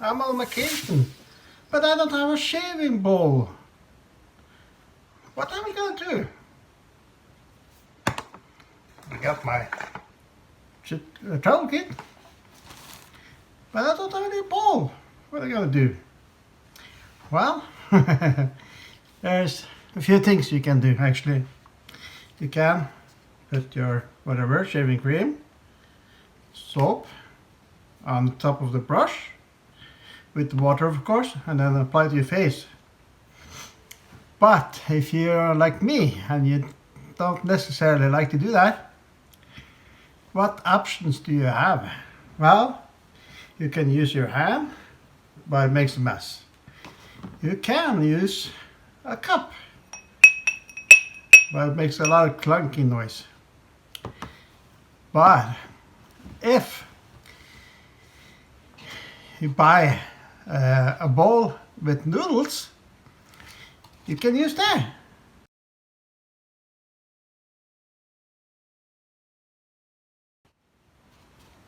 I'm on vacation, but I don't have a shaving bowl. What am I gonna do? I got my travel kit, but I don't have any bowl. What am I gonna do? Well, there's a few things you can do actually. You can put your whatever, shaving cream, soap on top of the brush with water of course, and then apply to your face. But if you're like me and you don't necessarily like to do that, what options do you have? Well, you can use your hand, but it makes a mess. You can use a cup, but it makes a lot of clunky noise. But if you buy a bowl with noodles, you can use that.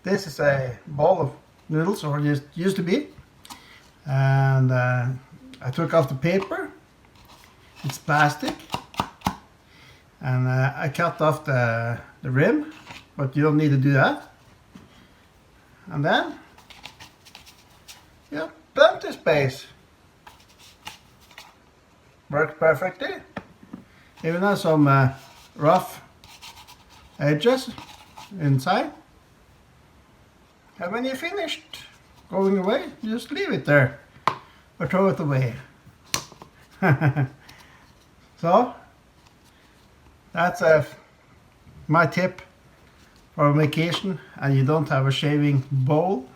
This is a bowl of noodles, or it used to be, and I took off the paper. It's plastic, and I cut off the rim, but you don't need to do that. And then you have plenty space. Works perfectly. Even has some rough edges inside. And when you're finished going away, you just leave it there or throw it away. So that's my tip for a vacation and you don't have a shaving bowl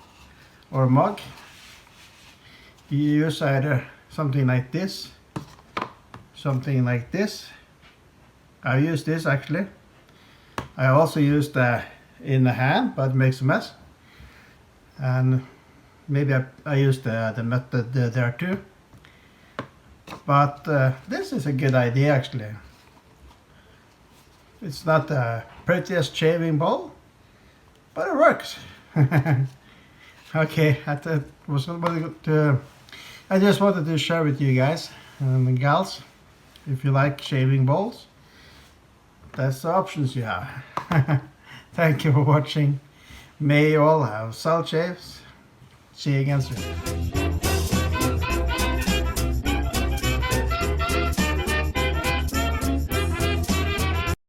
or mug. You use either something like this, something like this. I use this actually. I also use the in the hand, but it makes a mess. And maybe I use the method there too. But this is a good idea actually. It's not the prettiest shaving bowl, but it works. Okay, I just wanted to share with you guys and gals, if you like shaving bowls, that's the options you have. Thank you for watching. May you all have salt shaves. See you again soon.